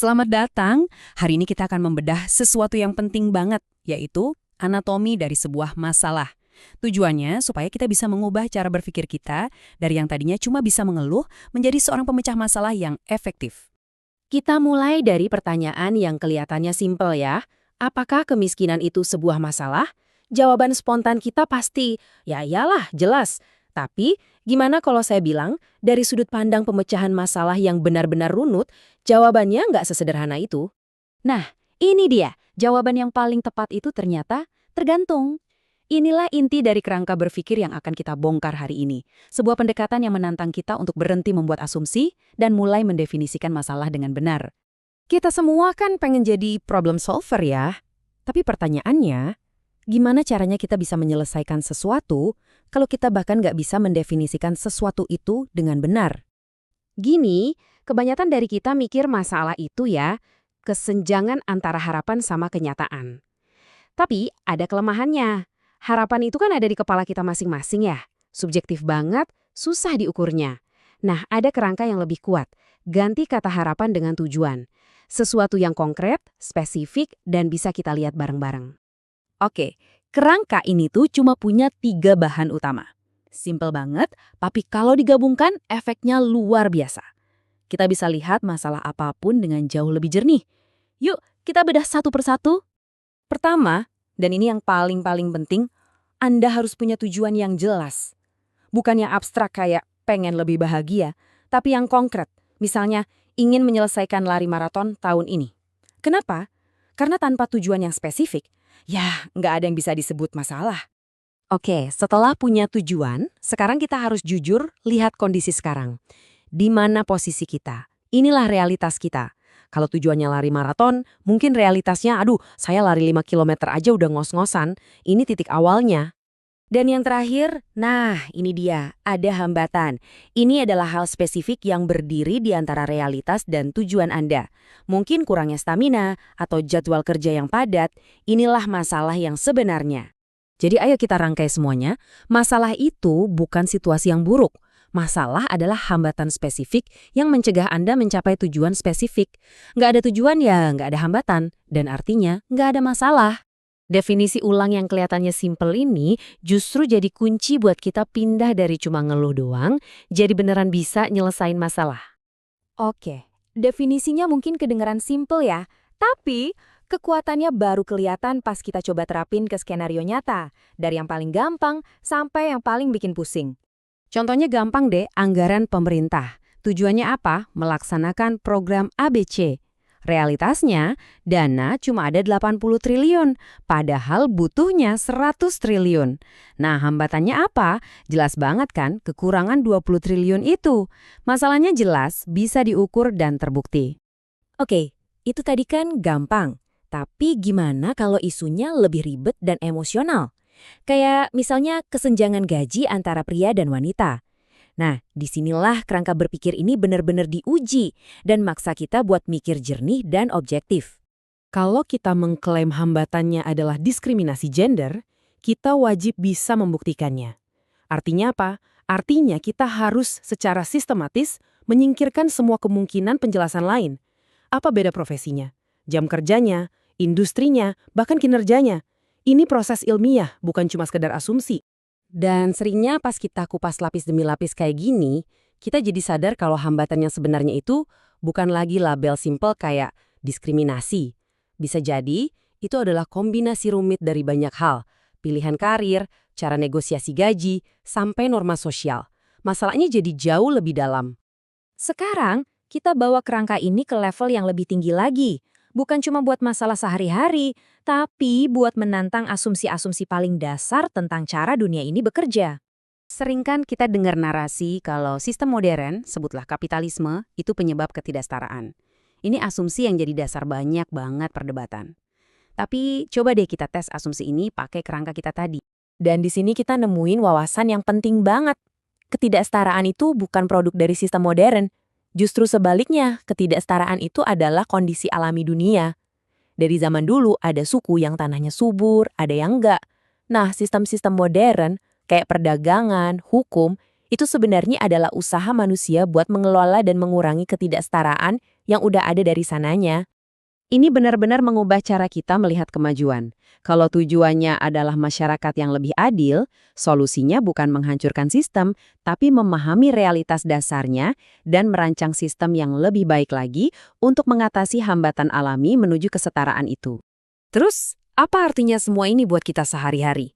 Selamat datang. Hari ini kita akan membedah sesuatu yang penting banget, yaitu anatomi dari sebuah masalah. Tujuannya supaya kita bisa mengubah cara berpikir kita dari yang tadinya cuma bisa mengeluh menjadi seorang pemecah masalah yang efektif. Kita mulai dari pertanyaan yang kelihatannya simpel ya. Apakah kemiskinan itu sebuah masalah? Jawaban spontan kita pasti, ya iyalah, jelas. Tapi, gimana kalau saya bilang, dari sudut pandang pemecahan masalah yang benar-benar runut, jawabannya nggak sesederhana itu. Nah, ini dia. Jawaban yang paling tepat itu ternyata tergantung. Inilah inti dari kerangka berpikir yang akan kita bongkar hari ini. Sebuah pendekatan yang menantang kita untuk berhenti membuat asumsi dan mulai mendefinisikan masalah dengan benar. Kita semua kan pengen jadi problem solver ya. Tapi pertanyaannya, gimana caranya kita bisa menyelesaikan sesuatu kalau kita bahkan nggak bisa mendefinisikan sesuatu itu dengan benar? Gini, kebanyakan dari kita mikir masalah itu ya, kesenjangan antara harapan sama kenyataan. Tapi ada kelemahannya. Harapan itu kan ada di kepala kita masing-masing ya. Subjektif banget, susah diukurnya. Nah, ada kerangka yang lebih kuat. Ganti kata harapan dengan tujuan. Sesuatu yang konkret, spesifik, dan bisa kita lihat bareng-bareng. Oke, kerangka ini tuh cuma punya 3 bahan utama. Simpel banget, tapi kalau digabungkan efeknya luar biasa. Kita bisa lihat masalah apapun dengan jauh lebih jernih. Yuk, kita bedah satu persatu. Pertama, dan ini yang paling penting, Anda harus punya tujuan yang jelas. Bukan yang abstrak kayak pengen lebih bahagia, tapi yang konkret. Misalnya, ingin menyelesaikan lari maraton tahun ini. Kenapa? Karena tanpa tujuan yang spesifik, ya nggak ada yang bisa disebut masalah. Oke, setelah punya tujuan, sekarang kita harus jujur lihat kondisi sekarang. Di mana posisi kita? Inilah realitas kita. Kalau tujuannya lari maraton, mungkin realitasnya, aduh, saya lari 5 kilometer aja udah ngos-ngosan. Ini titik awalnya. Dan yang terakhir, nah ini dia, ada hambatan. Ini adalah hal spesifik yang berdiri di antara realitas dan tujuan Anda. Mungkin kurangnya stamina atau jadwal kerja yang padat, inilah masalah yang sebenarnya. Jadi ayo kita rangkai semuanya, masalah itu bukan situasi yang buruk. Masalah adalah hambatan spesifik yang mencegah Anda mencapai tujuan spesifik. Nggak ada tujuan ya nggak ada hambatan, dan artinya nggak ada masalah. Definisi ulang yang kelihatannya simpel ini justru jadi kunci buat kita pindah dari cuma ngeluh doang, jadi beneran bisa nyelesain masalah. Oke, definisinya mungkin kedengaran simpel ya, tapi kekuatannya baru kelihatan pas kita coba terapin ke skenario nyata, dari yang paling gampang sampai yang paling bikin pusing. Contohnya gampang deh, anggaran pemerintah. Tujuannya apa? Melaksanakan program ABC. Realitasnya, dana cuma ada 80 triliun, padahal butuhnya 100 triliun. Nah, hambatannya apa? Jelas banget kan, kekurangan 20 triliun itu. Masalahnya jelas, bisa diukur dan terbukti. Oke, itu tadi kan gampang. Tapi gimana kalau isunya lebih ribet dan emosional? Kayak misalnya kesenjangan gaji antara pria dan wanita. Nah, disinilah kerangka berpikir ini benar-benar diuji dan maksa kita buat mikir jernih dan objektif. Kalau kita mengklaim hambatannya adalah diskriminasi gender, kita wajib bisa membuktikannya. Artinya apa? Artinya kita harus secara sistematis menyingkirkan semua kemungkinan penjelasan lain. Apa beda profesinya? Jam kerjanya, industrinya, bahkan kinerjanya. Ini proses ilmiah, bukan cuma sekedar asumsi. Dan seringnya pas kita kupas lapis demi lapis kayak gini, kita jadi sadar kalau hambatan yang sebenarnya itu bukan lagi label simpel kayak diskriminasi. Bisa jadi, itu adalah kombinasi rumit dari banyak hal. Pilihan karir, cara negosiasi gaji, sampai norma sosial. Masalahnya jadi jauh lebih dalam. Sekarang, kita bawa kerangka ini ke level yang lebih tinggi lagi. Bukan cuma buat masalah sehari-hari, tapi buat menantang asumsi-asumsi paling dasar tentang cara dunia ini bekerja. Sering kan kita dengar narasi kalau sistem modern, sebutlah kapitalisme, itu penyebab ketidaksetaraan. Ini asumsi yang jadi dasar banyak banget perdebatan. Tapi coba deh kita tes asumsi ini pakai kerangka kita tadi. Dan di sini kita nemuin wawasan yang penting banget. Ketidaksetaraan itu bukan produk dari sistem modern. Justru sebaliknya, ketidaksetaraan itu adalah kondisi alami dunia. Dari zaman dulu ada suku yang tanahnya subur, ada yang enggak. Nah, sistem-sistem modern, kayak perdagangan, hukum, itu sebenarnya adalah usaha manusia buat mengelola dan mengurangi ketidaksetaraan yang udah ada dari sananya. Ini benar-benar mengubah cara kita melihat kemajuan. Kalau tujuannya adalah masyarakat yang lebih adil, solusinya bukan menghancurkan sistem, tapi memahami realitas dasarnya dan merancang sistem yang lebih baik lagi untuk mengatasi hambatan alami menuju kesetaraan itu. Terus, apa artinya semua ini buat kita sehari-hari?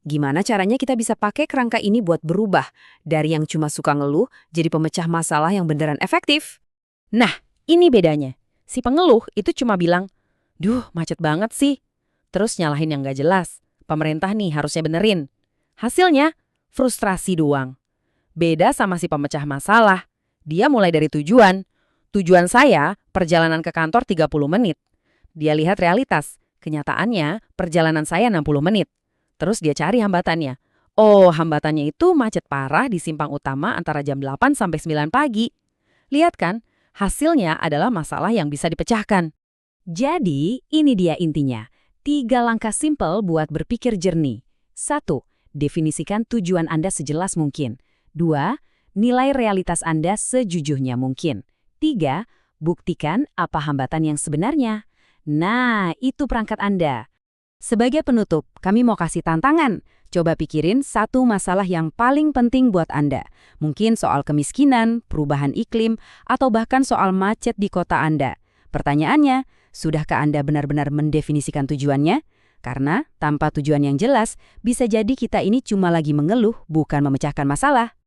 Gimana caranya kita bisa pakai kerangka ini buat berubah dari yang cuma suka ngeluh jadi pemecah masalah yang beneran efektif? Nah, ini bedanya. Si pengeluh itu cuma bilang, "Duh, macet banget sih." Terus nyalahin yang gak jelas. Pemerintah nih harusnya benerin. Hasilnya, frustrasi doang. Beda sama si pemecah masalah. Dia mulai dari tujuan. Tujuan saya, perjalanan ke kantor 30 menit. Dia lihat realitas. Kenyataannya, perjalanan saya 60 menit. Terus dia cari hambatannya. Oh, hambatannya itu macet parah di simpang utama antara jam 8 sampai 9 pagi. Lihat kan? Hasilnya adalah masalah yang bisa dipecahkan. Jadi, ini dia intinya. 3 langkah simpel buat berpikir jernih. 1. Definisikan tujuan Anda sejelas mungkin. 2. Nilai realitas Anda sejujurnya mungkin. 3. Buktikan apa hambatan yang sebenarnya. Nah, itu perangkat Anda. Sebagai penutup, kami mau kasih tantangan. Coba pikirin satu masalah yang paling penting buat Anda. Mungkin soal kemiskinan, perubahan iklim, atau bahkan soal macet di kota Anda. Pertanyaannya, sudahkah Anda benar-benar mendefinisikan tujuannya? Karena tanpa tujuan yang jelas, bisa jadi kita ini cuma lagi mengeluh, bukan memecahkan masalah.